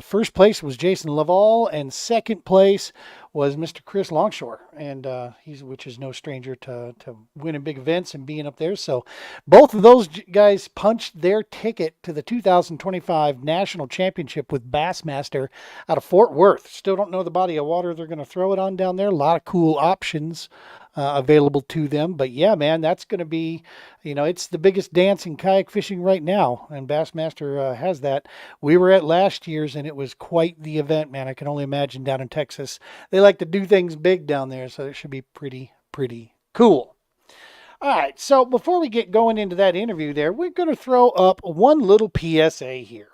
First place was Jason Loveall, and second place was Mr. Chris Longshore, and which is no stranger to winning big events and being up there. So, both of those guys punched their ticket to the 2025 National Championship with Bassmaster out of Fort Worth. Still don't know the body of water they're going to throw it on down there. A lot of cool options available to them, but yeah, man, that's going to be, it's the biggest dance in kayak fishing right now, and Bassmaster has that. We were at last year's, and it was quite the event, man. I can only imagine down in Texas. They like to do things big down there, so it should be pretty cool. All right, so before we get going into that interview there, we're going to throw up one little PSA here.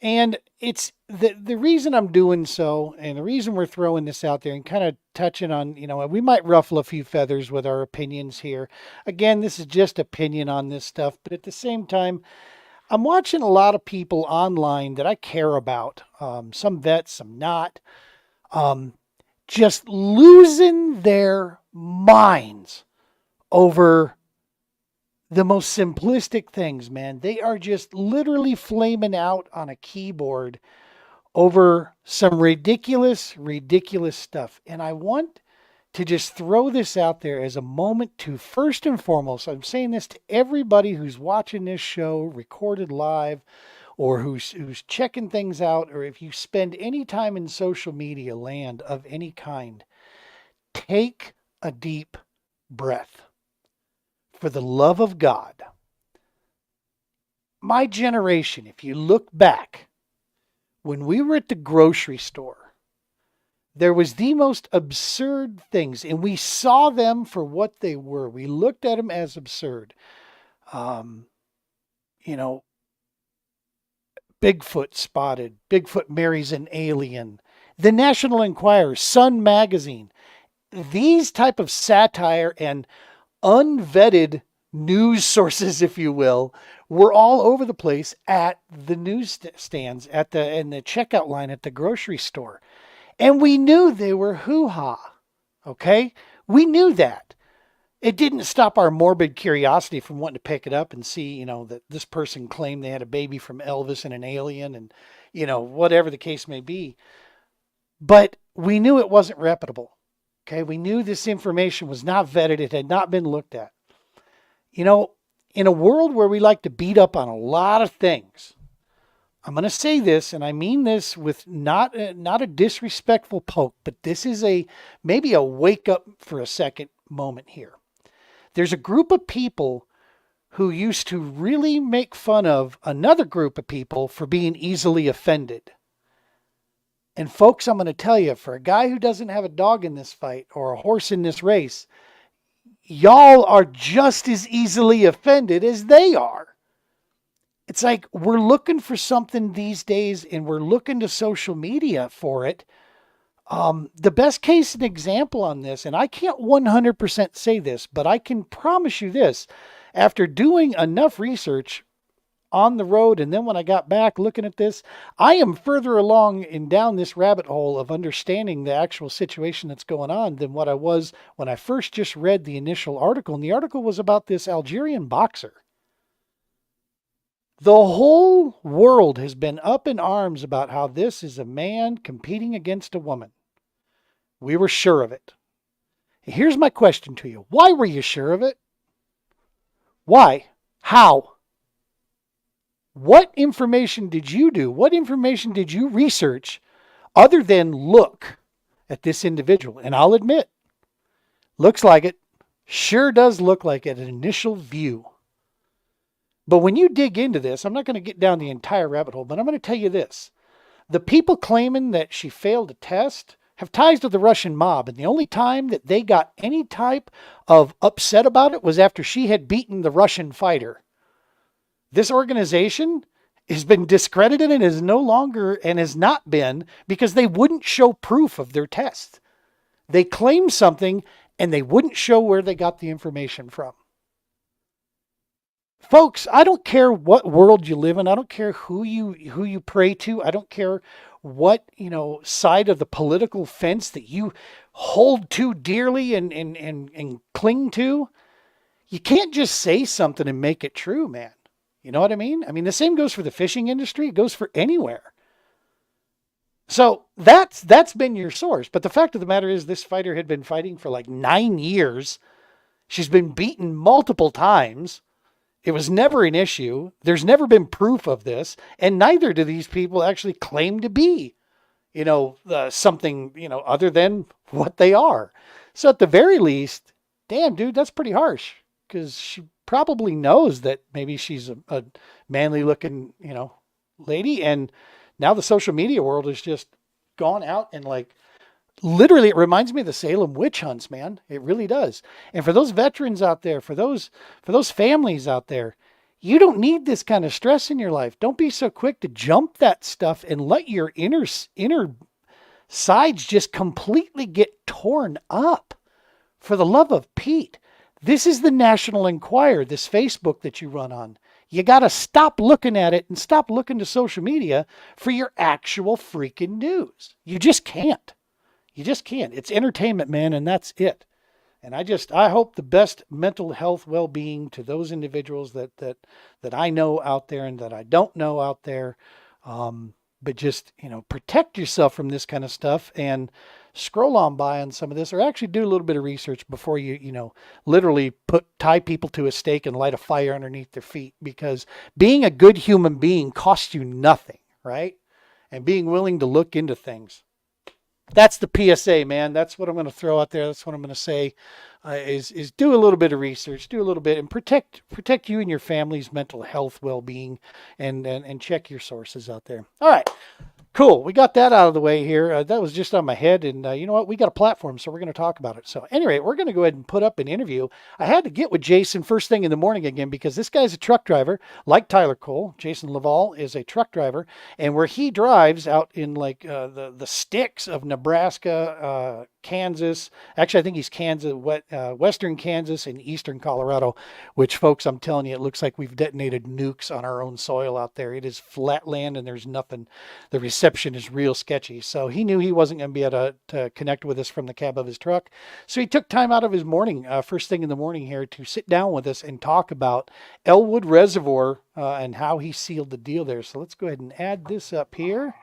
And it's the reason I'm doing so, and the reason we're throwing this out there and kind of touching on, we might ruffle a few feathers with our opinions here. Again, this is just opinion on this stuff, but at the same time, I'm watching a lot of people online that I care about, some vets, some not, just losing their minds over the most simplistic things, man. They are just literally flaming out on a keyboard over some ridiculous stuff. And I want to just throw this out there as a moment to, first and foremost, I'm saying this to everybody who's watching this show recorded live, or who's checking things out, or if you spend any time in social media land of any kind, take a deep breath. For the love of God. My generation, if you look back, when we were at the grocery store, there was the most absurd things, and we saw them for what they were. We looked at them as absurd. Bigfoot spotted, Bigfoot marries an alien, the National Enquirer, Sun Magazine. These type of satire and unvetted news sources, if you will, were all over the place at the newsstands, in the checkout line at the grocery store. And we knew they were hoo-ha. Okay? We knew that. It didn't stop our morbid curiosity from wanting to pick it up and see, that this person claimed they had a baby from Elvis and an alien and, whatever the case may be. But we knew it wasn't reputable. Okay, we knew this information was not vetted. It had not been looked at. In a world where we like to beat up on a lot of things, I'm going to say this, and I mean this with not a disrespectful poke, but this is maybe a wake up for a second moment here. There's a group of people who used to really make fun of another group of people for being easily offended. And folks, I'm going to tell you, for a guy who doesn't have a dog in this fight or a horse in this race, y'all are just as easily offended as they are. It's like we're looking for something these days, and we're looking to social media for it. The best case and example on this, and I can't 100% say this, but I can promise you this, after doing enough research on the road, and then when I got back looking at this, I am further along in down this rabbit hole of understanding the actual situation that's going on than what I was when I first just read the initial article. And the article was about this Algerian boxer. The whole world has been up in arms about how this is a man competing against a woman. We were sure of it. Here's my question to you. Why were you sure of it? Why? How? What information did you do? What information did you research other than look at this individual? And I'll admit, looks like it. Sure does look like it, an initial view. But when you dig into this, I'm not going to get down the entire rabbit hole, but I'm going to tell you this. The people claiming that she failed a test have ties to the Russian mob, and the only time that they got any type of upset about it was after she had beaten the Russian fighter. This organization has been discredited and is no longer, and has not been, because they wouldn't show proof of their test. They claimed something and they wouldn't show where they got the information from. Folks, I don't care what world you live in. I don't care who you pray to. I don't care what, side of the political fence that you hold to dearly and cling to. You can't just say something and make it true, man. You know what I mean? I mean, the same goes for the fishing industry. It goes for anywhere. So that's been your source. But the fact of the matter is, this fighter had been fighting for like 9 years. She's been beaten multiple times. It was never an issue. There's never been proof of this, and neither do these people actually claim to be, something, other than what they are. So at the very least, damn, dude, that's pretty harsh because she probably knows that maybe she's a manly looking, lady. And now the social media world has just gone out and like literally it reminds me of the Salem witch hunts, man. It really does. And for those veterans out there, for those families out there, you don't need this kind of stress in your life. Don't be so quick to jump that stuff and let your inner sides just completely get torn up. For the love of Pete, this is the National Enquirer, this Facebook that you run on. You got to stop looking at it and stop looking to social media for your actual freaking news. You just can't. You just can't. It's entertainment, man, and that's it. And I hope the best mental health well-being to those individuals that I know out there and that I don't know out there. But just, protect yourself from this kind of stuff and scroll on by on some of this, or actually do a little bit of research before you literally tie people to a stake and light a fire underneath their feet, because being a good human being costs you nothing, right? And being willing to look into things. That's the PSA, man. That's what I'm going to throw out there. That's what I'm going to say is do a little bit of research, do a little bit, and protect you and your family's mental health, well-being, and check your sources out there. All right. Cool. We got that out of the way here. That was just on my head. And you know what? We got a platform, so we're going to talk about it. So anyway, we're going to go ahead and put up an interview. I had to get with Jason first thing in the morning again because this guy's a truck driver, like Tyler Cole. Jason Loveall is a truck driver. And where he drives out in like the sticks of Nebraska, Kansas. Actually, I think he's western Kansas and eastern Colorado, which, folks, I'm telling you, it looks like we've detonated nukes on our own soil out there. It is flat land and there's nothing. The reception is real sketchy. So he knew he wasn't going to be able to connect with us from the cab of his truck. So he took time out of his morning, first thing in the morning here, to sit down with us and talk about Elwood Reservoir and how he sealed the deal there. So let's go ahead and add this up here.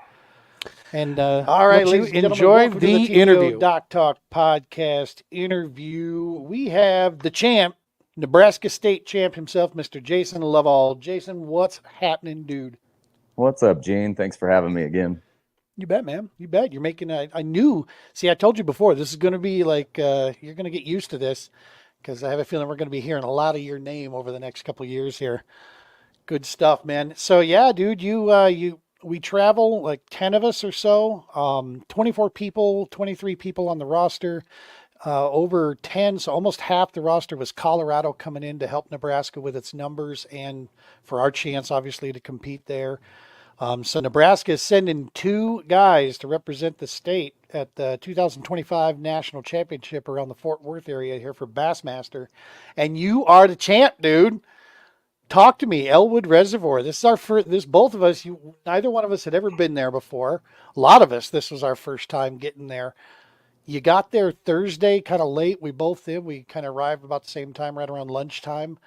And all right, ladies and enjoy the interview. Doc Talk podcast interview. We have the champ, Nebraska State champ himself, Mr. Jason Loveall. Jason, what's happening, dude? What's up, Gene? Thanks for having me again. You bet, man. You bet. You're making I knew. See, I told you before, this is going to be like, you're going to get used to this because I have a feeling we're going to be hearing a lot of your name over the next couple of years here. Good stuff, man. So yeah, dude, we travel like 10 of us or so, 24 people, 23 people on the roster, over 10. So almost half the roster was Colorado coming in to help Nebraska with its numbers and for our chance, obviously, to compete there. So Nebraska is sending 2 guys to represent the state at the 2025 National Championship around the Fort Worth area here for Bassmaster. And you are the champ, dude. Talk to me, Elwood Reservoir. This is our first. This both of us. Neither one of us had ever been there before. A lot of us. This was our first time getting there. You got there Thursday, kind of late. We both did. We kind of arrived about the same time, right around lunchtime.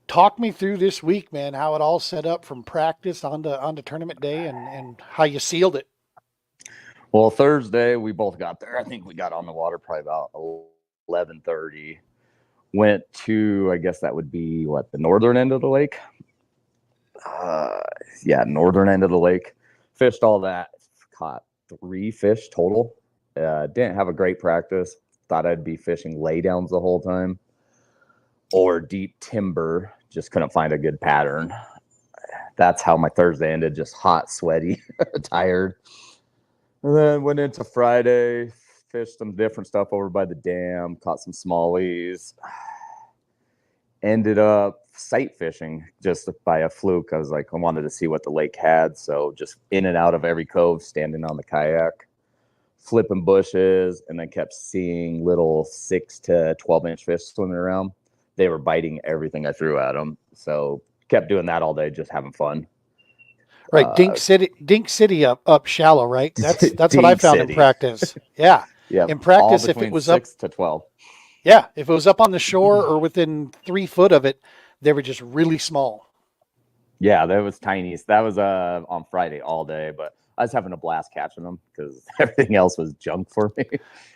Talk me through this week, man. How it all set up from practice onto tournament day, and how you sealed it. Well, Thursday we both got there. I think we got on the water probably about 11:30. Went to, I guess that would be the northern end of the lake. Northern end of the lake. Fished all that. Caught 3 fish total. Didn't have a great practice. Thought I'd be fishing laydowns the whole time or deep timber. Just couldn't find a good pattern. That's how my Thursday ended. Just hot, sweaty, tired. And then went into Friday. Fished some different stuff over by the dam, caught some smallies. Ended up sight fishing just by a fluke. I was like, I wanted to see what the lake had. So just in and out of every cove, standing on the kayak, flipping bushes, and then kept seeing little 6 to 12-inch fish swimming around. They were biting everything I threw at them. So kept doing that all day, just having fun. Right. Dink City up shallow, right? That's what I found in practice. Yeah. Yeah. In practice, if it was 6 to 12. Yeah. If it was up on the shore or within 3 foot of it, they were just really small. Yeah, that was tiny. That was on Friday all day, but I was having a blast catching them because everything else was junk for me.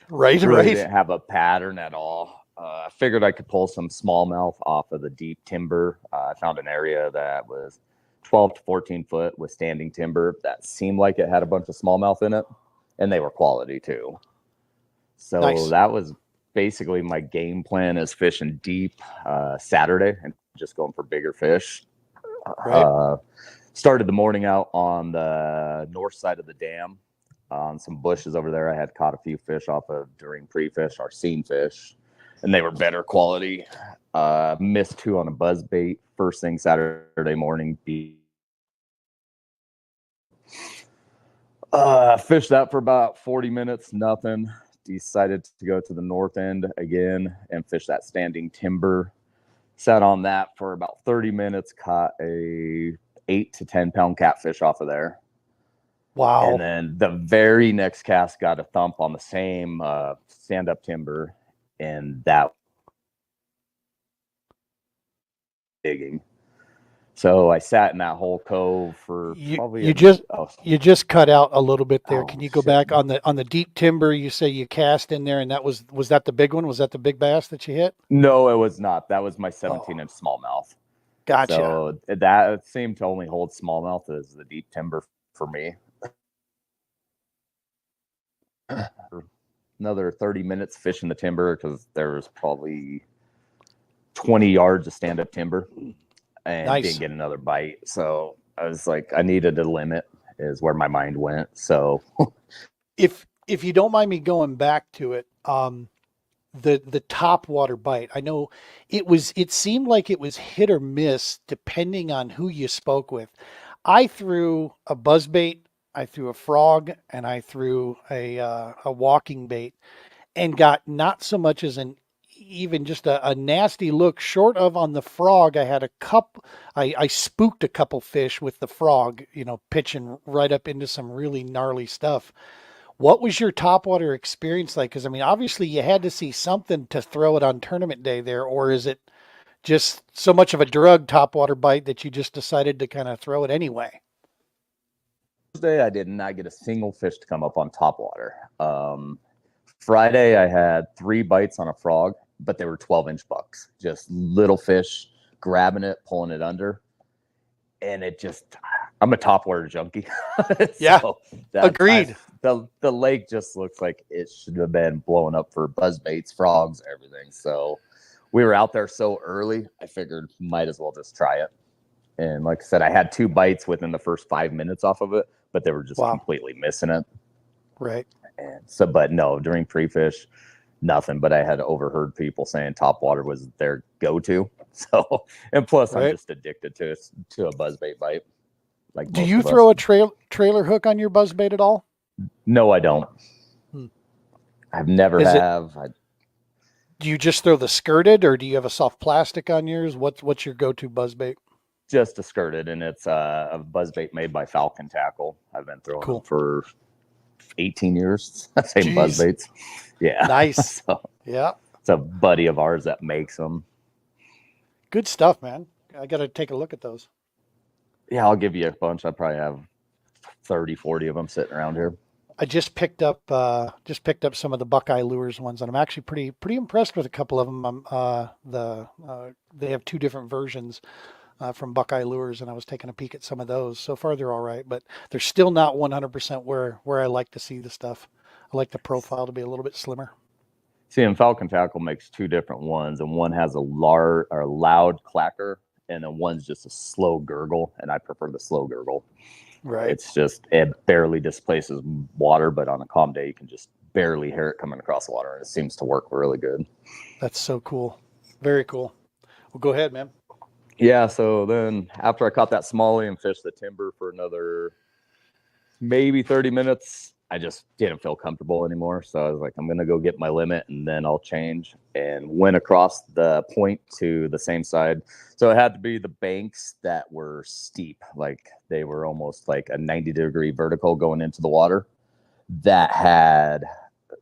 Right, Really right. didn't have a pattern at all. I figured I could pull some smallmouth off of the deep timber. I found an area that was 12 to 14 foot with standing timber that seemed like it had a bunch of smallmouth in it, and they were quality too. So Nice. that was basically my game plan, is fishing deep Saturday and just going for bigger fish. Right. Started the morning out on the north side of the dam on some bushes over there. I had caught a few fish off of during pre-fish, our scene fish, and they were better quality. Missed 2 on a buzz bait first thing Saturday morning. Fished that for about 40 minutes, nothing. Decided to go to the north end again and fish that standing timber. Sat on that for about 30 minutes, caught a 8 to 10 pound catfish off of there. Wow. And then the very next cast got a thump on the same stand-up timber, and that digging. So I sat in that whole cove for probably You just cut out a little bit there. oh Can you go shit. back on the deep timber? You say you cast in there, and was that the big one? Was that the big bass that you hit? No, it was not. That was my Oh, 17-inch smallmouth. gotcha. So that seemed to only hold smallmouth as the deep timber for me. Another 30 minutes fishing the timber because there was probably 20 yards of stand-up timber, and Nice. didn't get another bite. So I was like, I needed a limit, is where my mind went. So If you don't mind me going back to it, the top water bite. I know it seemed like it was hit or miss depending on who you spoke with. I threw a buzzbait, I threw a frog, and I threw a walking bait, and got not so much as even just a nasty look. Short of on the frog, I had a cup. I spooked a couple fish with the frog, pitching right up into some really gnarly stuff. What was your topwater experience like? Because I mean, obviously you had to see something to throw it on tournament day there, or is it just so much of a drug topwater bite that you just decided to kind of throw it anyway? Thursday, I did not get a single fish to come up on topwater. Friday, I had 3 bites on a frog, but they were 12-inch bucks, just little fish, grabbing it, pulling it under. And it just, I'm a topwater junkie. Yeah, So agreed. the lake just looks like it should have been blowing up for buzzbaits, frogs, everything. So we were out there so early, I figured might as well just try it. And like I said, I had 2 bites within the first 5 minutes off of it, but they were just completely missing it. Right. And so, but no, during pre-fish, nothing. But I had overheard people saying topwater was their go-to. So, and plus, I'm just addicted to a buzzbait bite. Like, do you throw a trailer hook on your buzzbait at all? No, I don't. I've never have. Do you just throw the skirted, or do you have a soft plastic on yours? What's your go-to buzzbait? Just a skirted, and it's a buzzbait made by Falcon Tackle. I've been throwing them for 18 years. Same buzzbaits. Yeah. Nice. So, yeah. It's a buddy of ours that makes them. Good stuff, man. I got to take a look at those. Yeah, I'll give you a bunch. I probably have 30, 40 of them sitting around here. I just picked up some of the Buckeye Lures ones, and I'm actually pretty impressed with a couple of them. They have 2 different versions from Buckeye Lures, and I was taking a peek at some of those. So far, they're all right, but they're still not 100% where I like to see the stuff. I like the profile to be a little bit slimmer. See, and Falcon Tackle makes 2 different ones, and one has a loud clacker, and then one's just a slow gurgle, and I prefer the slow gurgle. Right. It's just, it barely displaces water, but on a calm day, you can just barely hear it coming across the water, and it seems to work really good. That's so cool. Very cool. Well, go ahead, man. Yeah, so then after I caught that smallie and fished the timber for another maybe 30 minutes, I just didn't feel comfortable anymore. So I was like, I'm going to go get my limit and then I'll change, and went across the point to the same side. So it had to be the banks that were steep. Like they were almost like a 90-degree vertical going into the water that had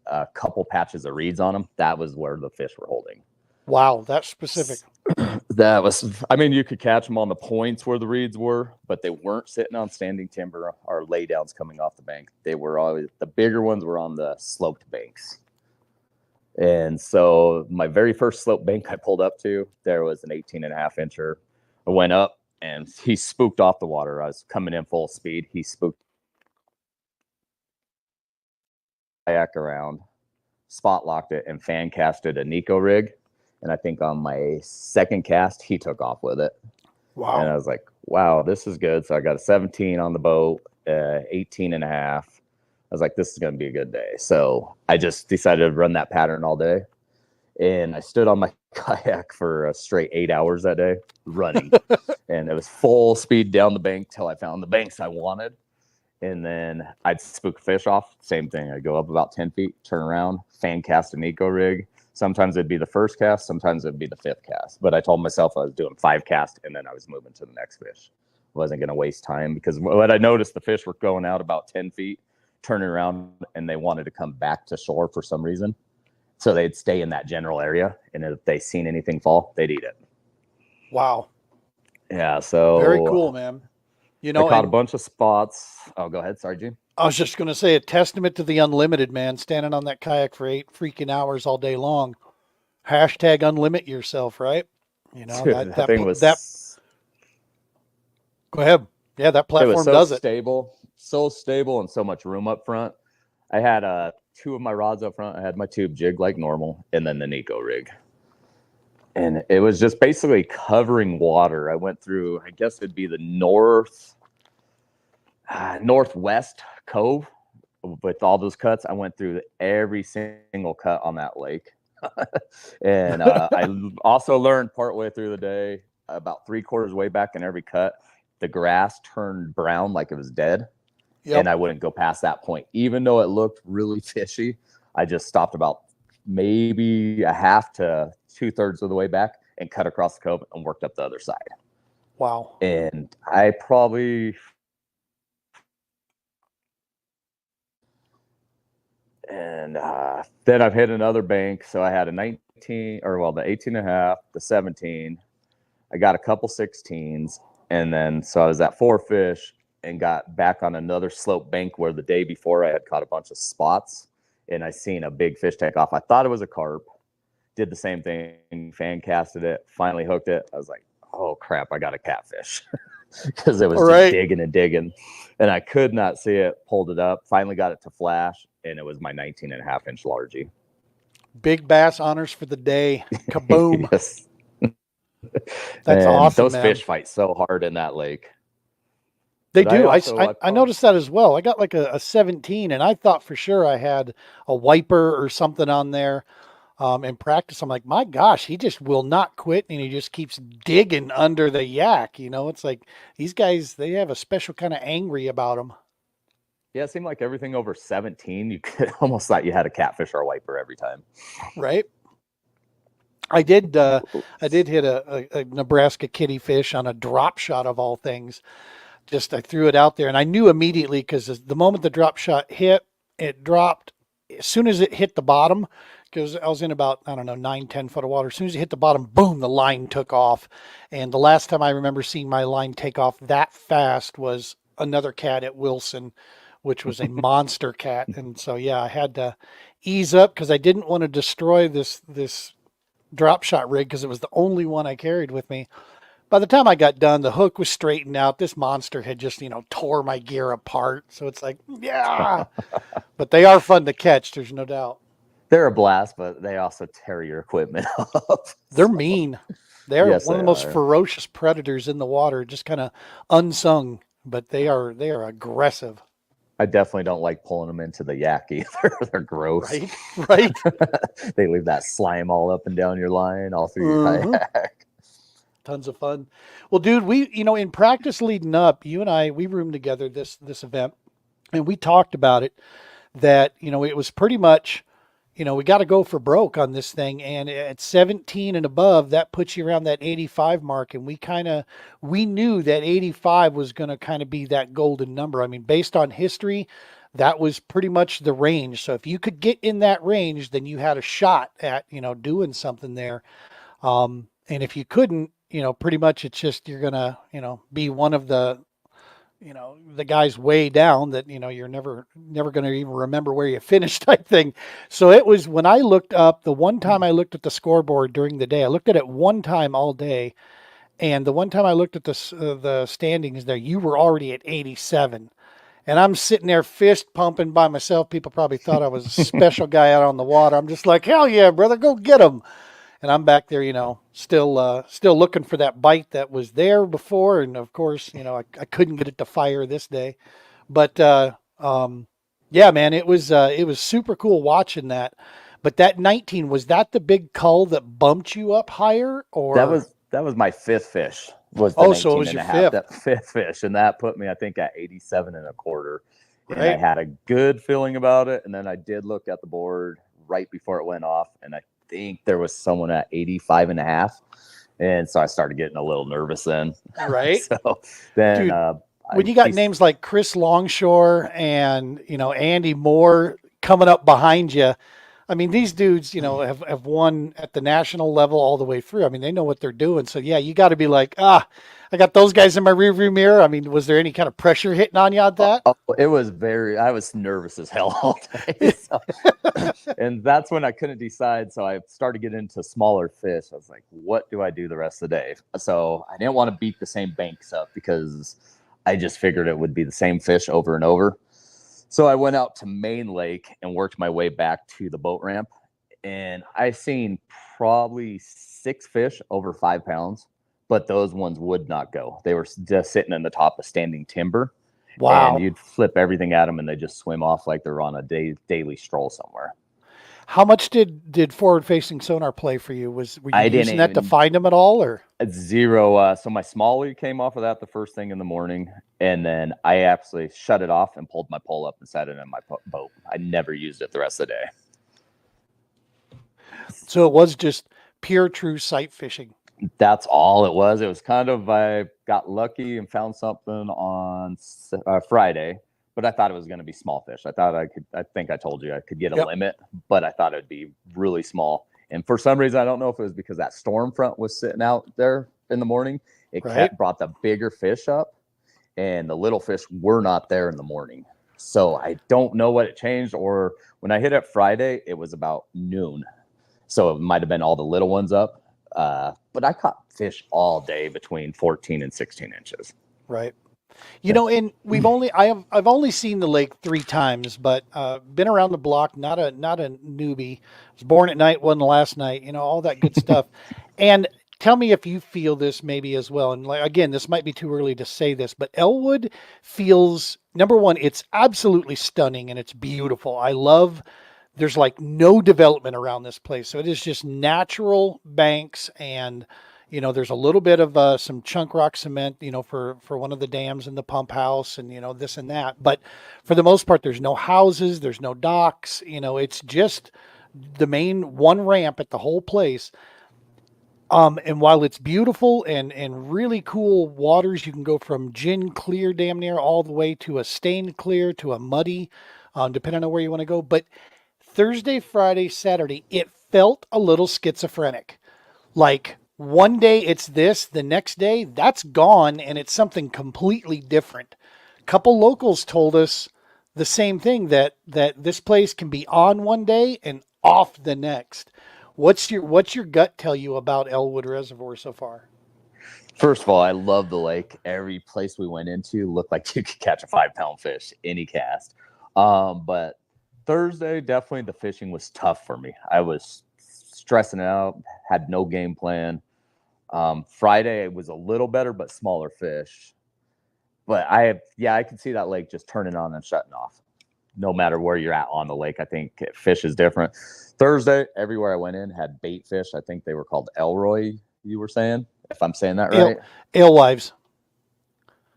a couple patches of reeds on them. That was where the fish were holding. Wow, that's specific. That was, I mean, you could catch them on the points where the reeds were, but they weren't sitting on standing timber or laydowns coming off the bank. They were always, the bigger ones were on the sloped banks. And so my very first slope bank I pulled up to, there was an 18.5 incher. I went up and he spooked off the water. I was coming in full speed. He spooked kayak around, spot locked it, and fan casted a Nico rig. And I think on my second cast, he took off with it. Wow. And I was like, wow, this is good. So I got a 17 on the boat, 18.5. I was like, this is going to be a good day. So I just decided to run that pattern all day. And I stood on my kayak for a straight 8 hours that day running. And it was full speed down the bank till I found the banks I wanted. And then I'd spook fish off. Same thing. I'd go up about 10 feet, turn around, fan cast an eco rig. Sometimes it'd be the first cast, sometimes it'd be the fifth cast. But I told myself I was doing 5 casts and then I was moving to the next fish. Wasn't going to waste time because what I noticed, the fish were going out about 10 feet, turning around, and they wanted to come back to shore for some reason. So they'd stay in that general area. And if they seen anything fall, they'd eat it. Wow. Yeah. So very cool, man. You know, I caught a bunch of spots. Oh, go ahead. Sorry, Gene. I was just going to say a testament to the unlimited, man, standing on that kayak for 8 freaking hours all day long. Hashtag unlimit yourself, right? You know, Dude, that thing was go ahead. Yeah, that platform it was so does it. so stable and so much room up front. I had 2 of my rods up front. I had my tube jig like normal, and then the Nico rig. And it was just basically covering water. I went through, I guess it'd be the northwest cove with all those cuts. I went through every single cut on that lake. And I also learned partway through the day, about 3/4 way back in every cut, the grass turned brown like it was dead. Yep. And I wouldn't go past that point. Even though it looked really fishy, I just stopped about maybe a half to 2/3 of the way back and cut across the cove and worked up the other side. Wow. And I probably... And then I've hit another bank. So I had a 19, or well, the 18.5, the 17. I got a couple 16s. And then, so I was at 4 fish and got back on another slope bank where the day before I had caught a bunch of spots and I seen a big fish take off. I thought it was a carp. Did the same thing, fan casted it, finally hooked it. I was like, oh crap, I got a catfish. Because it was just digging and digging. And I could not see it, pulled it up, finally got it to flash, and it was my 19.5-inch largie. Big bass honors for the day. Kaboom. Yes. That's awesome, those man. fish fight so hard in that lake. They do. I noticed that as well. I got like a 17, and I thought for sure I had a wiper or something on there. In practice, I'm like, my gosh, he just will not quit, and he just keeps digging under the yak. You know, it's like these guys, they have a special kind of angry about them. Yeah, it seemed like everything over 17, you could almost thought you had a catfish or a wiper every time. Right. I did hit a Nebraska kitty fish on a drop shot of all things. Just I threw it out there, and I knew immediately because the moment the drop shot hit, it dropped. As soon as it hit the bottom, because I was in about, I don't know, 9-10 foot of water. As soon as it hit the bottom, boom, the line took off. And the last time I remember seeing my line take off that fast was another cat at Wilson, which was a monster cat. And so, yeah, I had to ease up because I didn't want to destroy this drop shot rig because it was the only one I carried with me. By the time I got done, the hook was straightened out. This monster had just, tore my gear apart. So it's like, yeah. But they are fun to catch, there's no doubt. They're a blast, but they also tear your equipment up. They're mean. They're one of the most ferocious predators in the water, just kind of unsung, but they are aggressive. I definitely don't like pulling them into the yak either. They're gross. Right. They leave that slime all up and down your line, all through your kayak. Tons of fun. Well, dude, we, in practice leading up, you and I, we roomed together this event, and we talked about it, that, it was pretty much, we got to go for broke on this thing. And at 17 and above, that puts you around that 85 mark. And we knew that 85 was going to kind of be that golden number. I mean, based on history, that was pretty much the range. So if you could get in that range, then you had a shot at, doing something there. And if you couldn't, pretty much it's just you're gonna, be one of the, the guys way down that, you're never going to even remember where you finished type thing. So it was when I looked up the one time I looked at the scoreboard during the day, I looked at it one time all day. And the one time I looked at the standings there, you were already at 87. And I'm sitting there fist pumping by myself. People probably thought I was a special guy out on the water. I'm just like, hell yeah, brother, go get him. And I'm back there, still looking for that bite that was there before. And of course, I couldn't get it to fire this day. But yeah, man, it was super cool watching that. But that 19, was that the big cull that bumped you up higher, That or? was my fifth fish, was the Oh, so it 19 was and your a half, fifth, that fifth fish. And that put me, I think, at 87 and a quarter. And I right? had a good feeling about it. And then I did look at the board right before it went off. And I think there was someone at 85 and a half. And so I started getting a little nervous then. Right. So then Dude, when you got names like Chris Longshore and, Andy Moore coming up behind you, I mean, these dudes, have won at the national level all the way through. I mean, they know what they're doing. So yeah, you got to be like, I got those guys in my rearview mirror. I mean, was there any kind of pressure hitting on you on that? it was I was nervous as hell all day. So, and that's when I couldn't decide. So I started getting into smaller fish. I was like, what do I do the rest of the day? So I didn't want to beat the same banks up because I just figured it would be the same fish over and over. So I went out to Main Lake and worked my way back to the boat ramp. And I seen probably 6 fish over 5 pounds, but those ones would not go. They were just sitting in the top of standing timber. And Wow. you'd flip everything at them and they just swim off like they're on a daily stroll somewhere. How much did forward facing sonar play for you? Were you I didn't using that to even find them at all, or? zero. So my smaller came off of that the first thing in the morning. And then I absolutely shut it off and pulled my pole up and set it in my boat. I never used it the rest of the day. So it was just pure true sight fishing. That's all it was. It was kind of, I got lucky and found something on Friday, but I thought it was going to be small fish. I think I told you I could get a limit, but I thought it'd be really small. And for some reason, I don't know if it was because that storm front was sitting out there in the morning. It brought the bigger fish up, and the little fish were not there in the morning. So I don't know what it changed. Or when I hit it Friday, it was about noon. So it might have been all the little ones up. But I caught fish all day between 14 and 16 inches. Right. And I've only seen the lake 3 times, but been around the block. Not a newbie. Was born at night, wasn't last night. All that good stuff. And tell me if you feel this maybe as well. And like, again, this might be too early to say this, but Elwood feels, number one, it's absolutely stunning and it's beautiful. I love. There's like no development around this place, so it is just natural banks and. There's a little bit of some chunk rock cement, for one of the dams in the pump house and, this and that. But for the most part, there's no houses, there's no docks, it's just the main one ramp at the whole place. And while it's beautiful and really cool waters, you can go from gin clear damn near all the way to a stained clear to a muddy, depending on where you want to go. But Thursday, Friday, Saturday, it felt a little schizophrenic. Like one day it's this, the next day that's gone and it's something completely different. A couple locals told us the same thing that this place can be on one day and off the next. What's your gut tell you about Elwood Reservoir so far? First of all, I love the lake. Every place we went into looked like you could catch a 5-pound fish any cast. But Thursday, definitely the fishing was tough for me. I was stressing out, had no game plan. Friday it was a little better, but smaller fish. But I could see that lake just turning on and shutting off. No matter where you're at on the lake, I think fish is different. Thursday, everywhere I went in had bait fish. I think they were called Elroy. You were saying, if I'm saying that right, alewives.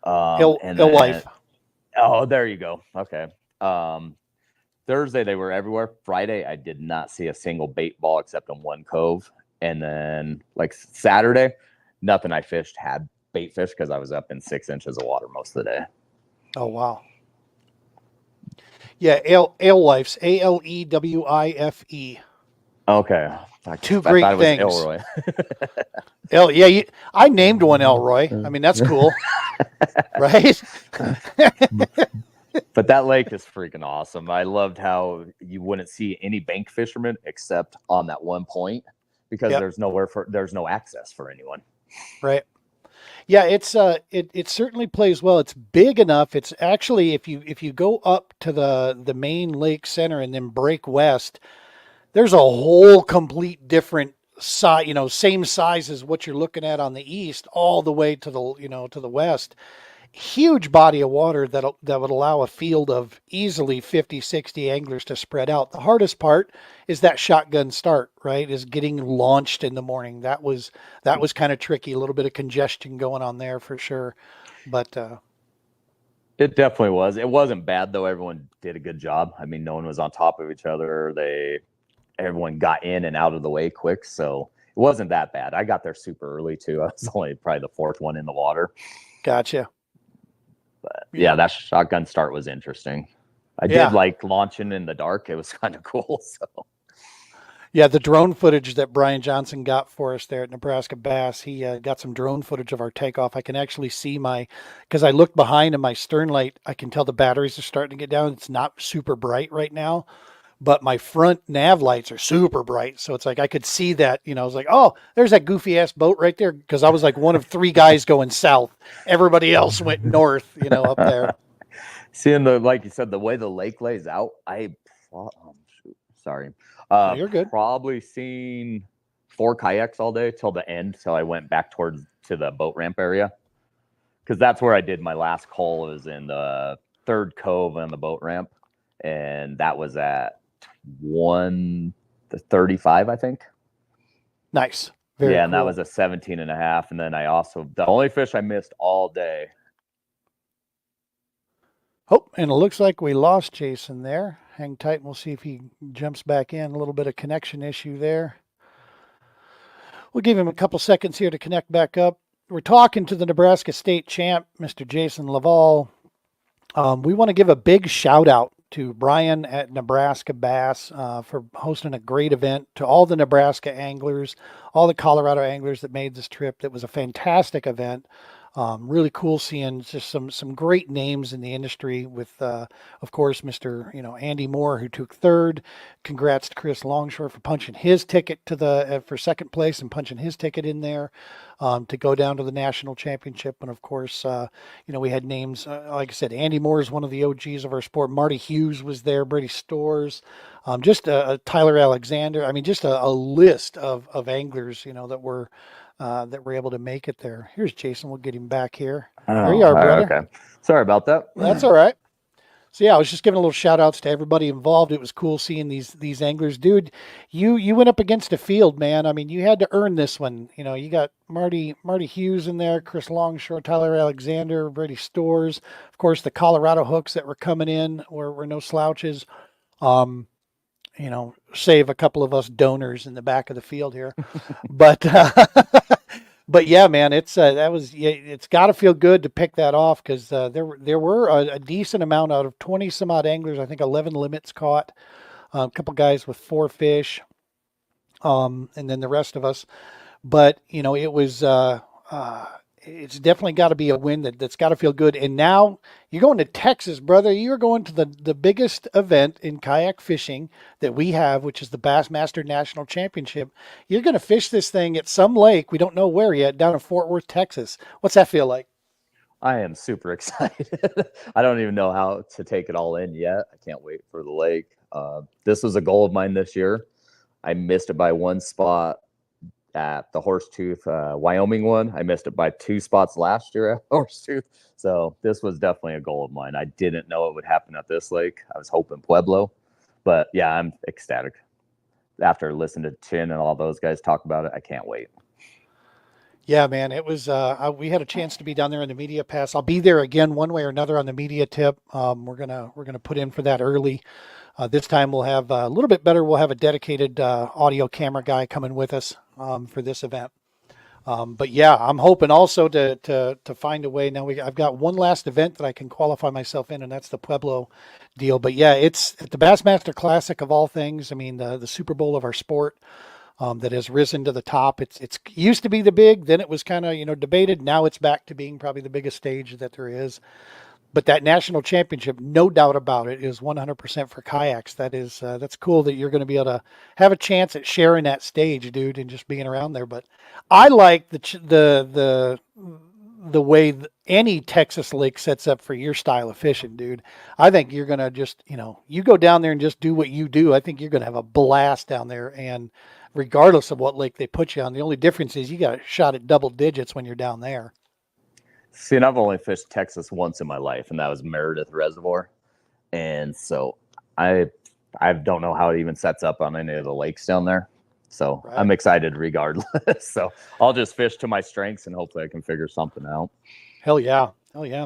And Alewife. Oh, there you go. Okay. Thursday they were everywhere. Friday I did not see a single bait ball except in one cove. And then like Saturday, nothing I fished had bait fish because I was up in 6 inches of water most of the day. Oh, wow. Yeah, alewifes, Alewife. Okay. Two I thought great it was things. Elroy. Yeah, I named one Elroy. I mean, that's cool, right? But that lake is freaking awesome. I loved how you wouldn't see any bank fishermen except on that one point because Yep. there's no access for anyone. Right. Yeah, it certainly plays well. It's big enough. It's actually if you go up to the main lake center and then break west, there's a whole complete different size, same size as what you're looking at on the east, all the way to the west. Huge body of water that would allow a field of easily 50, 60 anglers to spread out. The hardest part is that shotgun start, right? Is getting launched in the morning. That was kind of tricky, a little bit of congestion going on there for sure. But It definitely was. It wasn't bad though. Everyone did a good job. I mean, no one was on top of each other. Everyone got in and out of the way quick, so it wasn't that bad. I got there super early too. I was only probably the fourth one in the water. gotcha. But yeah, that shotgun start was interesting. I did like launching in the dark. It was kind of cool. So Yeah, the drone footage that Brian Johnson got for us there at Nebraska Bass, he got some drone footage of our takeoff. I can actually see because I looked behind and my stern light, I can tell the batteries are starting to get down. It's not super bright right now, but my front nav lights are super bright. So it's like I could see that, I was like, oh, there's that goofy ass boat right there. Because I was like one of three guys going south. Everybody else went north, up there. seeing like you said, the way the lake lays out, sorry. No, you're good. Probably seen 4 kayaks all day till the end. So I went back to the boat ramp area because that's where I did my last call. Was in the third cove on the boat ramp, and that was at 1:35, I think. Nice. Very yeah, cool. And that was a 17.5. And then the only fish I missed all day. Oh, and it looks like we lost Jason there. Hang tight and we'll see if he jumps back in. A little bit of connection issue there. We'll give him a couple seconds here to connect back up. We're talking to the Nebraska State Champ, Mr. Jason Loveall. We want to give a big shout out to Brian at Nebraska Bass for hosting a great event, to all the Nebraska anglers, all the Colorado anglers that made this trip. It was a fantastic event. Really cool seeing just some great names in the industry with, of course, Mr. Andy Moore, who took third. Congrats to Chris Longshore for punching his ticket for second place and punching his ticket in there to go down to the national championship. And of course, we had names like I said. Andy Moore is one of the OGs of our sport. Marty Hughes was there. Brady Stores. Just Tyler Alexander. I mean, just a list of anglers, that were able to make it there. Here's Jason. We'll get him back here. There you are, brother. Okay. Sorry about that. That's all right. So yeah, I was just giving a little shout outs to everybody involved. It was cool seeing these anglers. Dude, you went up against a field, man. I mean, you had to earn this one. You got Marty Hughes in there, Chris Longshore, Tyler Alexander, Brady Stores. Of course, the Colorado hooks that were coming in were no slouches. Save a couple of us donors in the back of the field here. But but yeah, man, it's got to feel good to pick that off because there were a decent amount out of 20 some odd anglers. I think 11 limits caught, a couple guys with 4 fish, and then the rest of us. But it was it's definitely got to be a win that's got to feel good. And now you're going to Texas, brother. You're going to the biggest event in kayak fishing that we have, which is the Bassmaster National Championship. You're going to fish this thing at some lake, we don't know where yet, down in Fort Worth, Texas. What's that feel like? I am super excited. I don't even know how to take it all in yet. I can't wait for the lake. This was a goal of mine this year. I missed it by 1 spot at the Horsetooth, Wyoming one. I missed it by 2 spots last year at Horsetooth. So this was definitely a goal of mine. I didn't know it would happen at this lake. I was hoping Pueblo, but yeah, I'm ecstatic. After listening to Chin and all those guys talk about it, I can't wait. Yeah, man, it was. We had a chance to be down there in the media pass. I'll be there again, one way or another, on the media tip. We're gonna put in for that early. This time we'll have a little bit better. We'll have a dedicated audio camera guy coming with us for this event. But yeah, I'm hoping also to find a way. Now I've got one last event that I can qualify myself in, and that's the Pueblo deal. But yeah, it's the Bassmaster Classic of all things. I mean, the Super Bowl of our sport, that has risen to the top. It's used to be the big, then it was kind of debated. Now it's back to being probably the biggest stage that there is. But that national championship, no doubt about it, is 100% for kayaks. That's cool that you're going to be able to have a chance at sharing that stage, dude, and just being around there. But I like the way any Texas lake sets up for your style of fishing, dude. I think you're going to just, you go down there and just do what you do. I think you're going to have a blast down there. And regardless of what lake they put you on, the only difference is you got a shot at double digits when you're down there. See, and I've only fished Texas once in my life, and that was Meredith Reservoir. And so I don't know how it even sets up on any of the lakes down there. So right. I'm excited regardless. So I'll just fish to my strengths, and hopefully I can figure something out. Hell yeah. Hell yeah.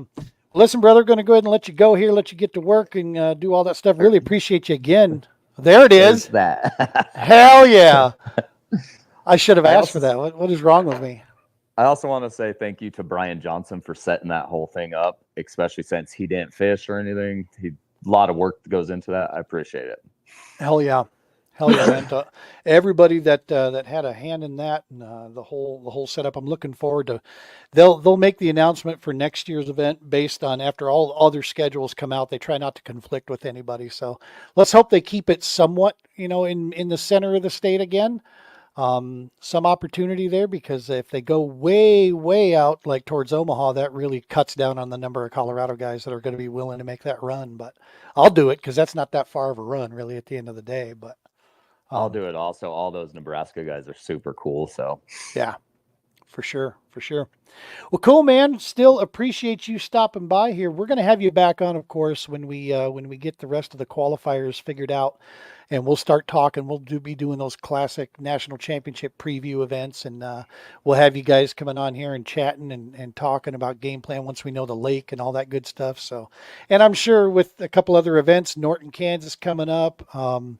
Listen, brother, going to go ahead and let you go here, let you get to work and do all that stuff. Really appreciate you again. There it is. There's that. Hell yeah. I should have asked for that. What is wrong with me? I also want to say thank you to Brian Johnson for setting that whole thing up, especially since he didn't fish or anything. A lot of work goes into that. I appreciate it. Hell yeah. Hell yeah, man. Everybody that had a hand in that and the whole setup, I'm looking forward to. They'll make the announcement for next year's event based on after all other schedules come out. They try not to conflict with anybody. So let's hope they keep it somewhat, in the center of the state again. Some opportunity there, because if they go way out like towards Omaha, that really cuts down on the number of Colorado guys that are going to be willing to make that run. But I'll do it because that's not that far of a run really at the end of the day. But I'll do it also. All those Nebraska guys are super cool. So yeah, for sure. Well, cool, man. Still appreciate you stopping by here. We're going to have you back on, of course, when we get the rest of the qualifiers figured out, and we'll start talking. We'll be doing those classic national championship preview events, and we'll have you guys coming on here and chatting and talking about game plan once we know the lake and all that good stuff. So, and I'm sure with a couple other events, Norton, Kansas coming up, and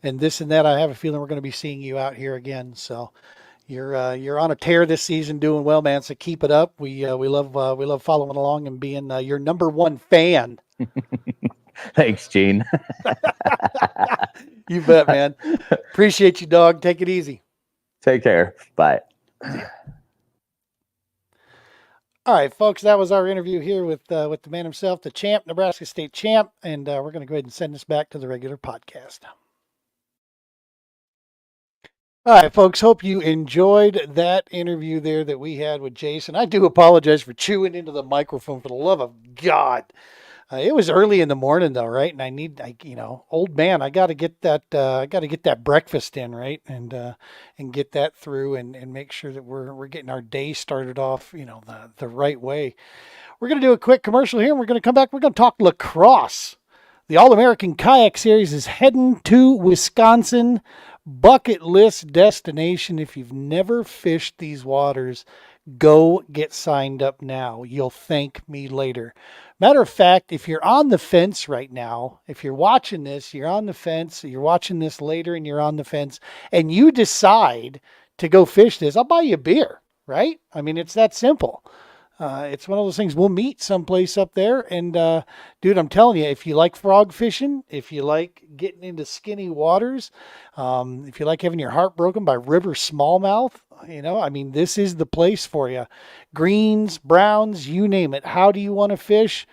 this and that, I have a feeling we're going to be seeing you out here again. So. You're on a tear this season, doing well, man. So keep it up. We love following along and being your number one fan. Thanks, Gene. You bet, man. Appreciate you, dog. Take it easy. Take care. Bye. All right, folks. That was our interview here with the man himself, the champ, Nebraska State champ, and we're going to go ahead and send this back to the regular podcast. All right, folks, hope you enjoyed that interview there that we had with Jason. I do apologize for chewing into the microphone, for the love of God. It was early in the morning though, right? And old man, I got to get that breakfast in, right? And get that through and make sure that we're getting our day started off, the right way. We're going to do a quick commercial here and we're going to come back. We're going to talk LaCrosse. The All-American Kayak Series is heading to Wisconsin. Bucket list destination. If you've never fished these waters, go get signed up now. You'll thank me later. Matter of fact, if you're on the fence right now, if you're watching this, you're on the fence, you're watching this later and you're on the fence, and you decide to go fish this, I'll buy you a beer, right? I mean, it's that simple. It's one of those things. We'll meet someplace up there. And, dude, I'm telling you, if you like frog fishing, if you like getting into skinny waters, if you like having your heart broken by river smallmouth, this is the place for you. Greens, browns, you name it. How do you want to fish?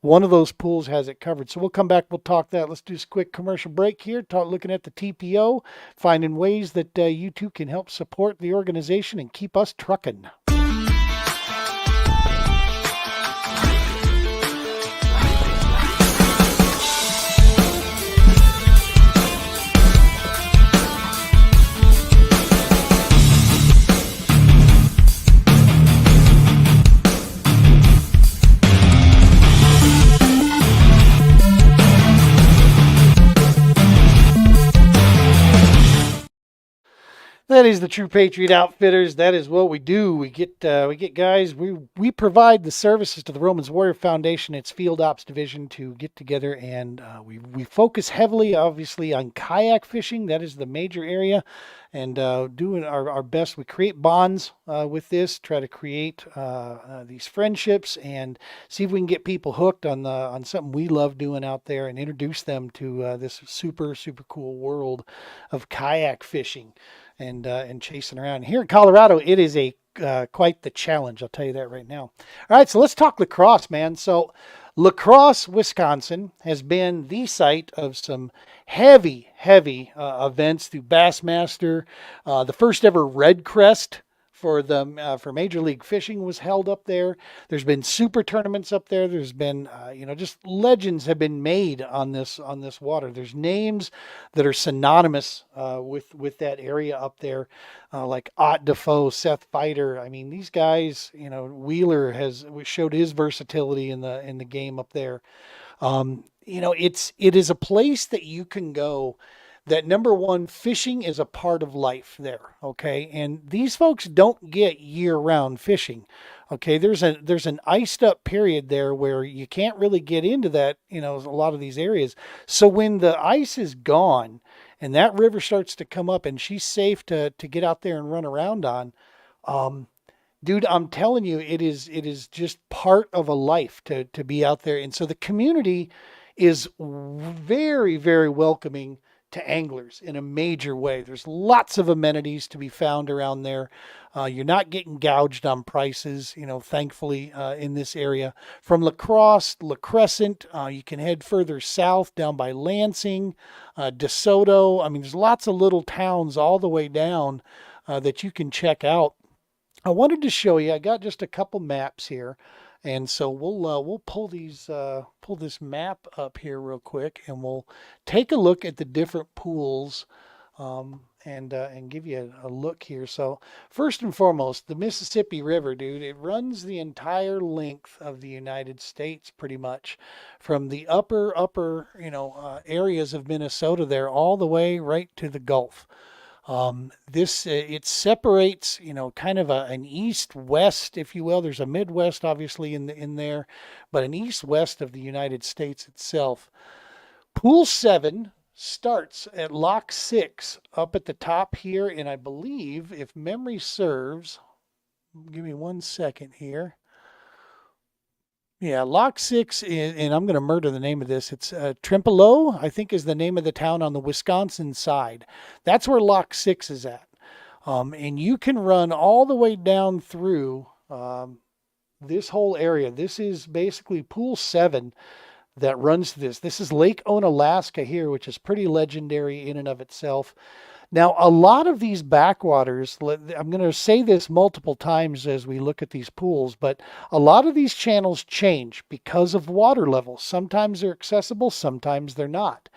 One of those pools has it covered. So we'll come back. We'll talk that. Let's do this quick commercial break here. Looking at the TPO, finding ways that you two can help support the organization and keep us trucking. That is the True Patriot Outfitters. That is what we do. We get guys. We provide the services to the Romans Warrior Foundation, its field ops division, to get together, and we focus heavily, obviously, on kayak fishing. That is the major area. and doing our best. We create bonds with this, try to create these friendships, and see if we can get people hooked on something we love doing out there, and introduce them to this super cool world of kayak fishing and chasing around. Here in Colorado, it is a quite the challenge. I'll tell you that right now. All right, so let's talk LaCrosse, man. So LaCrosse, Wisconsin has been the site of some heavy events through Bassmaster. The first ever Red Crest for Major League Fishing was held up there. There's been super tournaments up there. There's been just legends have been made on this water. There's names that are synonymous with that area up there, like Ott Defoe, Seth Fighter. I mean, these guys. Wheeler has showed his versatility in the game up there. It is a place that you can go that, number one, fishing is a part of life there. Okay. And these folks don't get year round fishing. Okay. There's an iced up period there where you can't really get into that, a lot of these areas. So when the ice is gone and that river starts to come up and she's safe to get out there and run around on, um, dude, I'm telling you, it is just part of a life to be out there. And so the community is very welcoming to anglers in a major way. There's lots of amenities to be found around there. You're not getting gouged on prices, thankfully, in this area. From LaCrosse, La Crescent, you can head further south down by Lansing, DeSoto. I mean, there's lots of little towns all the way down that you can check out. I wanted to show you. I got just a couple maps here, and so we'll pull this map up here real quick, and we'll take a look at the different pools, and give you a look here. So first and foremost, the Mississippi River, dude, it runs the entire length of the United States, pretty much, from the upper areas of Minnesota there all the way right to the Gulf. This it separates, kind of an east-west, if you will. There's a Midwest, obviously, in there, but an east-west of the United States itself. Pool 7 starts at Lock 6 up at the top here, and I believe, if memory serves, give me 1 second here. Yeah, Lock 6, and I'm going to murder the name of this. It's Trempealeau, I think, is the name of the town on the Wisconsin side. That's where Lock 6 is at. And you can run all the way down through this whole area. This is basically Pool 7 that runs this. This is Lake Onalaska here, which is pretty legendary in and of itself. Now, a lot of these backwaters, I'm going to say this multiple times as we look at these pools, but a lot of these channels change because of water levels. Sometimes they're accessible, sometimes they're not.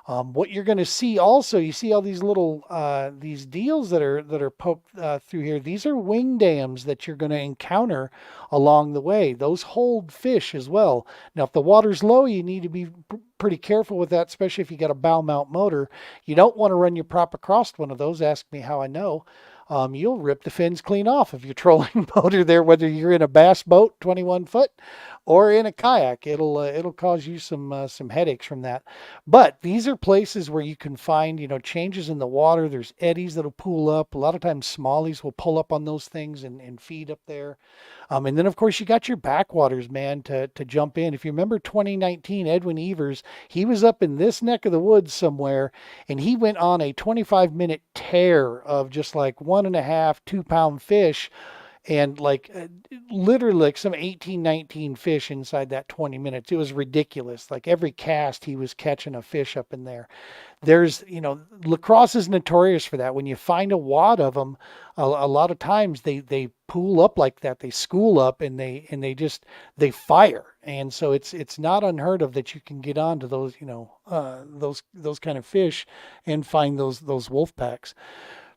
What you're going to see also, you see all these little these deals that are poked through here. These are wing dams that you're going to encounter along the way. Those hold fish as well. Now, if the water's low, you need to be pretty careful with that, especially if you got a bow mount motor. You don't want to run your prop across one of those. Ask me how I know. You'll rip the fins clean off of your trolling motor there, whether you're in a bass boat, 21 foot, or in a kayak. It'll cause you some headaches from that. But these are places where you can find, changes in the water. There's eddies that'll pool up. A lot of times smallies will pull up on those things and feed up there. And then, of course, you got your backwaters, man, to jump in. If you remember 2019, Edwin Evers, he was up in this neck of the woods somewhere, and he went on a 25-minute tear of just like 1.5, 2 pound fish, and literally like some 18, 19 fish inside that 20 minutes. It was ridiculous. Like every cast, he was catching a fish up in there. There's, LaCrosse is notorious for that. When you find a wad of them, a lot of times they pool up like that. They school up and they fire. And so it's not unheard of that you can get onto those, those kind of fish and find those wolf packs.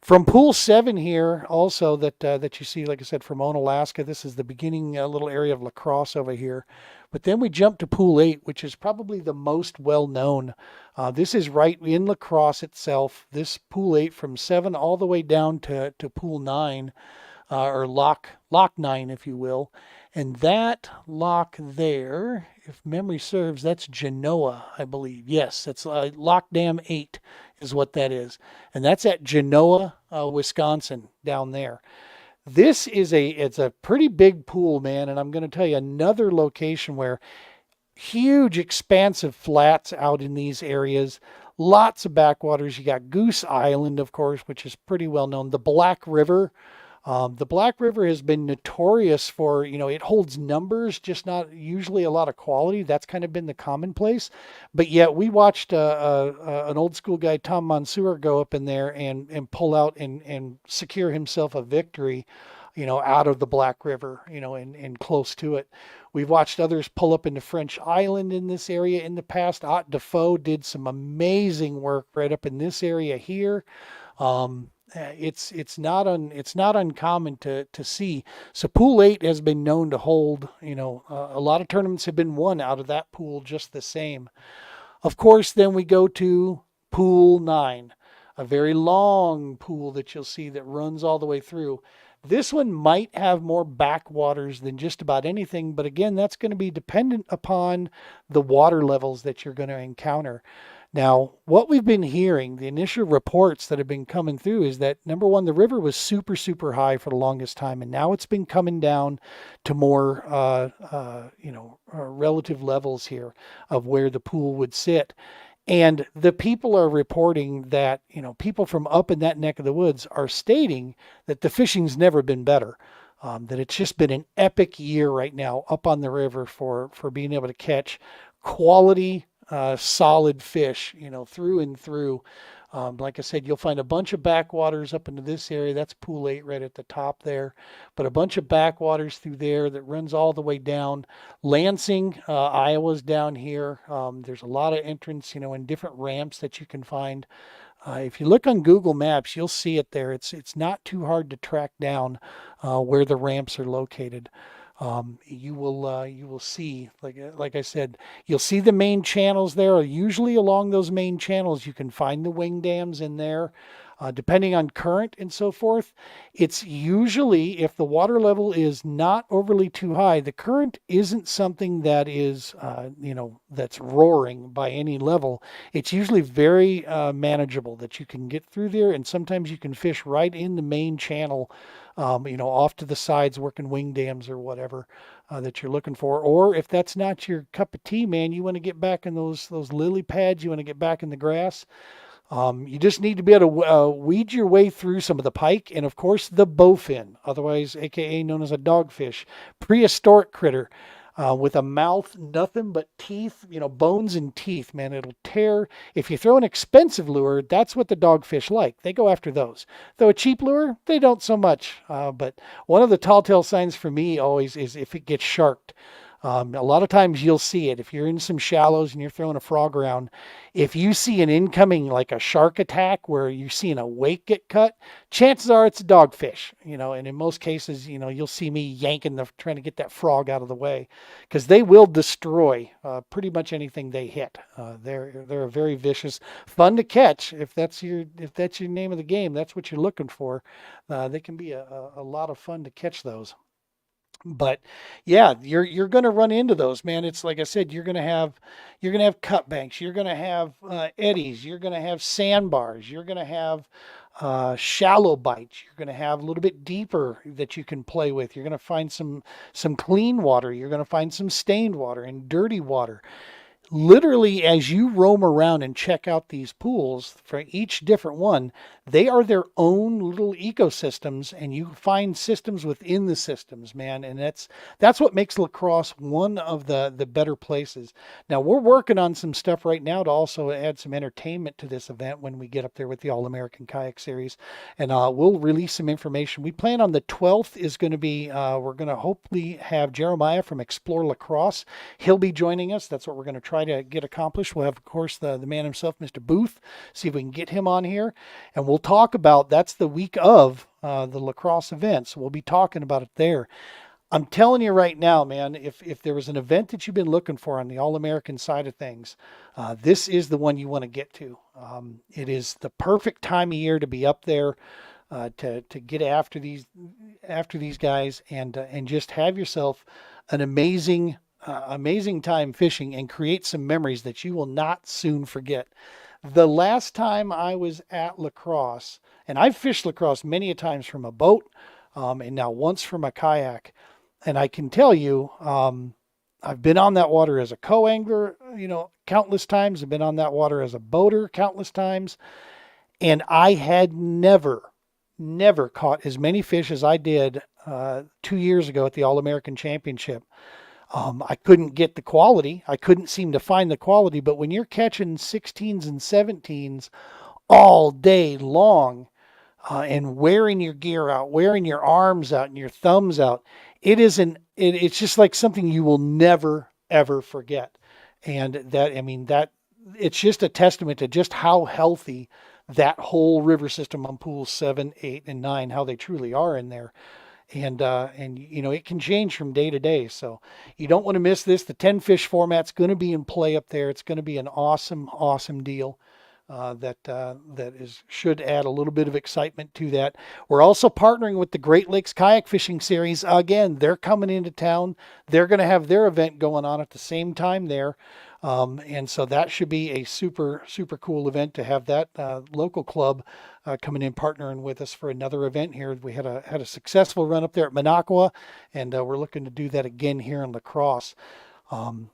From Pool 7 here, also that you see, like I said, from Onalaska, this is the beginning little area of LaCrosse over here. But then we jump to Pool 8, which is probably the most well-known. This is right in LaCrosse itself. This Pool 8 from 7 all the way down to Pool 9, or Lock 9, if you will. And that lock there, if memory serves, that's Genoa, I believe. Yes, that's Lock Dam 8 is what that is. And that's at Genoa, Wisconsin down there. This is it's a pretty big pool, man. And I'm going to tell you another location where huge expansive flats out in these areas, lots of backwaters. You got Goose Island, of course, which is pretty well known. The Black River has been notorious for, it holds numbers, just not usually a lot of quality. That's kind of been the commonplace. But yet we watched an old school guy, Tom Mansour, go up in there and pull out and secure himself a victory, out of the Black River, and close to it. We've watched others pull up into French Island in this area in the past. Ott Defoe did some amazing work right up in this area here. It's not uncommon to see. So pool 8 has been known to hold, a lot of tournaments have been won out of that pool just the same. Of course, then we go to pool 9, a very long pool that you'll see that runs all the way through. This one might have more backwaters than just about anything, but again, that's going to be dependent upon the water levels that you're going to encounter. Now, what we've been hearing, the initial reports that have been coming through is that number one, the river was super, super high for the longest time, and now it's been coming down to more, relative levels here of where the pool would sit. And the people are reporting that, people from up in that neck of the woods are stating that the fishing's never been better. That it's just been an epic year right now up on the river for being able to catch quality, solid fish, through and through. Like I said, you'll find a bunch of backwaters up into this area. That's pool 8 right at the top there. But a bunch of backwaters through there that runs all the way down. Lansing, Iowa's down here. There's a lot of entrance, and different ramps that you can find. If you look on Google Maps, you'll see it there. It's not too hard to track down where the ramps are located. You will see, like I said, you'll see the main channels there. Usually along those main channels, you can find the wing dams in there. Depending on current and so forth, it's usually, if the water level is not overly too high, the current isn't something that is, that's roaring by any level. It's usually very manageable that you can get through there, and sometimes you can fish right in the main channel, off to the sides, working wing dams or whatever that you're looking for. Or if that's not your cup of tea, man, you want to get back in those lily pads, you want to get back in the grass. You just need to be able to weed your way through some of the pike and, of course, the bowfin, otherwise AKA known as a dogfish, prehistoric critter with a mouth, nothing but teeth, bones and teeth, man. It'll tear. If you throw an expensive lure, that's what the dogfish like. They go after those. Throw a cheap lure, they don't so much. But one of the tall tale signs for me always is if it gets sharked. A lot of times you'll see it if you're in some shallows and you're throwing a frog around. If you see an incoming, like a shark attack where you're seeing a wake get cut, chances are it's a dogfish, and in most cases, you'll see me trying to get that frog out of the way, because they will destroy pretty much anything they hit. They're very vicious, fun to catch. If that's your name of the game, that's what you're looking for. They can be a lot of fun to catch those. But yeah, you're going to run into those, man. It's like I said, you're going to have cut banks, you're going to have eddies, you're going to have sandbars, you're going to have shallow bites, you're going to have a little bit deeper that you can play with. You're going to find some clean water, you're going to find some stained water and dirty water. Literally, as you roam around and check out these pools for each different one, they are their own little ecosystems, and you find systems within the systems, man. And that's what makes LaCrosse one of the better places. Now, we're working on some stuff right now to also add some entertainment to this event when we get up there with the All-American Kayak Series, and we'll release some information. We plan on the 12th is going to be, we're going to hopefully have Jeremiah from Explore LaCrosse. He'll be joining us. That's what we're going to try to get accomplished. We'll have, of course, the man himself, Mr. Booth, see if we can get him on here, and we'll talk about, that's the week of the LaCrosse event, so we'll be talking about it there. I'm telling you right now, man, if there was an event that you've been looking for on the All-American side of things, this is the one you want to get to. It is the perfect time of year to be up there, to get after these guys, and just have yourself an amazing time fishing and create some memories that you will not soon forget. The last time I was at LaCrosse, and I've fished LaCrosse many a times from a boat, and now once from a kayak, and I can tell you, I've been on that water as a co-angler, countless times. I've been on that water as a boater countless times, and I had never caught as many fish as I did 2 years ago at the All American Championship. I couldn't get the quality. I couldn't seem to find the quality. But when you're catching 16s and 17s all day long, and wearing your gear out, wearing your arms out and your thumbs out, it's just like something you will never ever forget. And that it's just a testament to just how healthy that whole river system on pools 7, 8, and 9, how they truly are in there. And it can change from day to day, so you don't want to miss this. The 10 fish format's going to be in play up there. It's going to be an awesome deal. That should add a little bit of excitement to that. We're also partnering with the Great Lakes Kayak Fishing Series. Again, they're coming into town. They're going to have their event going on at the same time there. And so that should be a super cool event to have that local club coming in partnering with us for another event here. We had a successful run up there at Minocqua, and we're looking to do that again here in LaCrosse.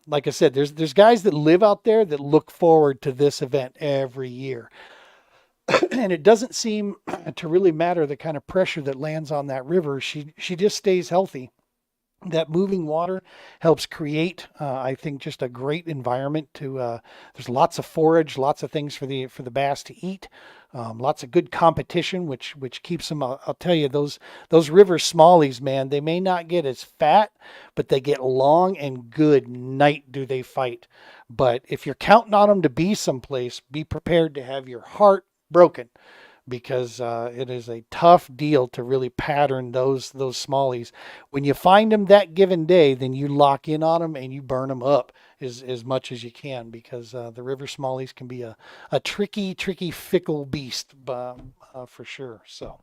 Like I said, there's guys that live out there that look forward to this event every year. And it doesn't seem to really matter the kind of pressure that lands on that river. She just stays healthy. That moving water helps create, I think, just a great environment to. There's lots of forage, lots of things for the bass to eat, lots of good competition, which keeps them. I'll tell you, those river smallies, man, they may not get as fat, but they get long and good. Night do they fight. But if you're counting on them to be someplace, be prepared to have your heart broken, because it is a tough deal to really pattern those smallies. When you find them that given day, then you lock in on them and you burn them up as much as you can, because the river smallies can be a tricky, fickle beast for sure. So.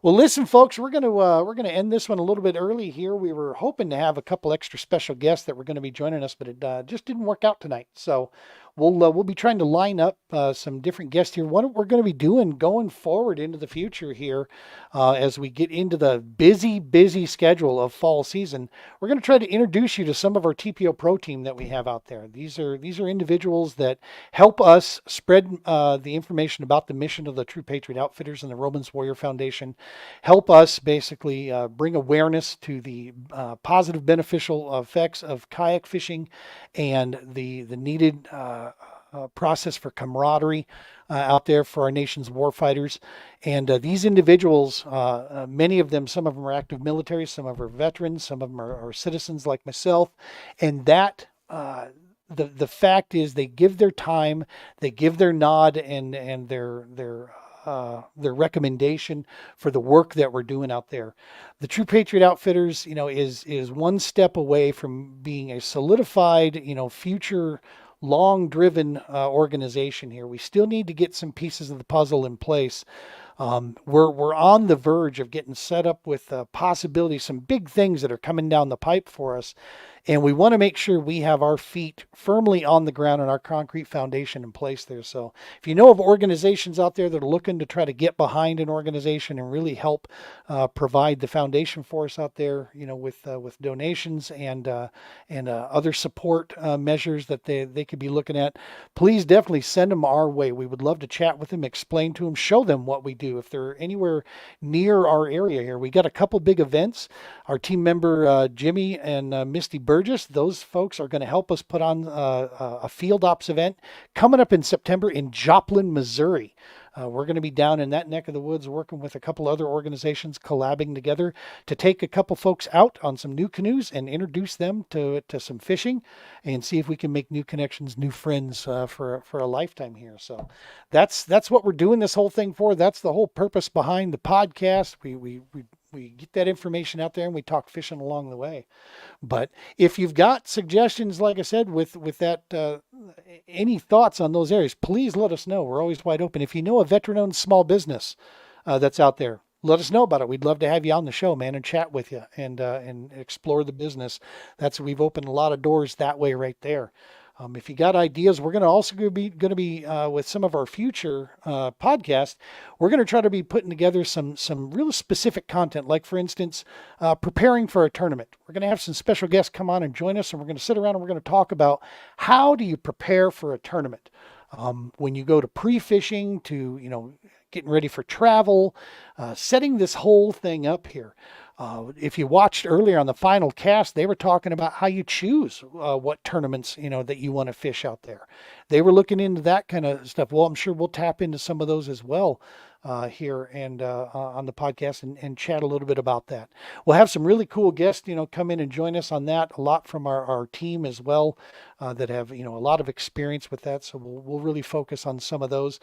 Well, listen, folks, we're gonna end this one a little bit early here. We were hoping to have a couple extra special guests that were going to be joining us, but it just didn't work out tonight. So we'll be trying to line up some different guests here. What we're going to be doing going forward into the future here, as we get into the busy schedule of fall season, we're going to try to introduce you to some of our TPO Pro team that we have out there. These are individuals that help us spread the information about the mission of the True Patriot Outfitters and the Romans Warrior Foundation. Help us basically bring awareness to the positive beneficial effects of kayak fishing and the needed process for camaraderie out there for our nation's warfighters. And these individuals, many of them, some of them are active military, some of them are veterans, some of them are citizens like myself. And that the fact is, they give their time, they give their nod and their recommendation for the work that we're doing out there. The True Patriot Outfitters, is one step away from being a solidified, future long-driven organization here. We still need to get some pieces of the puzzle in place. We're on the verge of getting set up with possibilities, some big things that are coming down the pipe for us. And we want to make sure we have our feet firmly on the ground and our concrete foundation in place there. So if you know of organizations out there that are looking to try to get behind an organization and really help provide the foundation for us out there, with donations and other support measures that they could be looking at, please definitely send them our way. We would love to chat with them, explain to them, show them what we do. If they're anywhere near our area here, we got a couple big events. Our team member Jimmy and Misty Burgess, those folks are going to help us put on a field ops event coming up in September in Joplin, Missouri. We're going to be down in that neck of the woods working with a couple other organizations, collabing together to take a couple folks out on some new canoes and introduce them to some fishing and see if we can make new connections, new friends for a lifetime here. So that's what we're doing this whole thing for. That's the whole purpose behind the podcast. We get that information out there and we talk fishing along the way. But if you've got suggestions, like I said, with that, any thoughts on those areas, please let us know. We're always wide open. If you know a veteran-owned small business that's out there, let us know about it. We'd love to have you on the show, man, and chat with you and explore the business. We've opened a lot of doors that way right there. If you got ideas, we're going to also be with some of our future podcasts. We're going to try to be putting together some real specific content, like for instance, preparing for a tournament. We're going to have some special guests come on and join us, and we're going to sit around and we're going to talk about how do you prepare for a tournament. When you go to pre-fishing, to getting ready for travel, setting this whole thing up here. If you watched earlier on the final cast, they were talking about how you choose what tournaments that you want to fish out there. They were looking into that kind of stuff. Well, I'm sure we'll tap into some of those as well here and on the podcast and chat a little bit about that. We'll have some really cool guests, come in and join us on that. A lot from our team as well that have a lot of experience with that. So we'll really focus on some of those.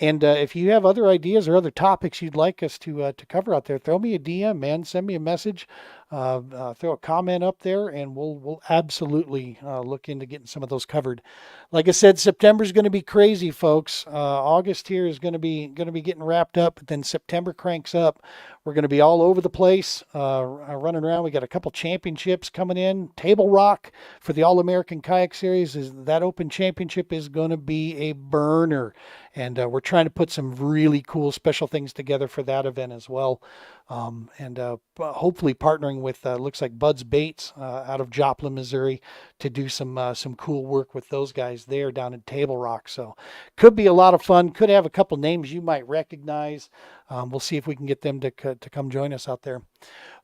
And if you have other ideas or other topics you'd like us to cover out there, throw me a DM, man. Send me a message. Throw a comment up there, and we'll absolutely look into getting some of those covered. Like I said, September is going to be crazy, folks. August here is going to be getting wrapped up, but then September cranks up. We're going to be all over the place, running around. We got a couple championships coming in. Table Rock for the All-American Kayak Series, that Open Championship is going to be a burner, and we're trying to put some really cool special things together for that event as well. And hopefully partnering with looks like Bud's Baits out of Joplin, Missouri, to do some cool work with those guys there down in Table Rock. So could be a lot of fun. Could have a couple names you might recognize. We'll see if we can get them to come join us out there,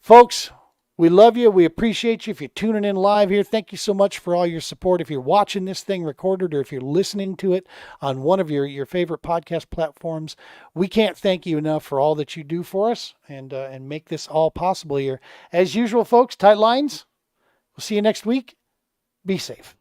folks. We love you. We appreciate you. If you're tuning in live here, thank you so much for all your support. If you're watching this thing recorded or if you're listening to it on one of your favorite podcast platforms, we can't thank you enough for all that you do for us and make this all possible here. As usual, folks, tight lines. We'll see you next week. Be safe.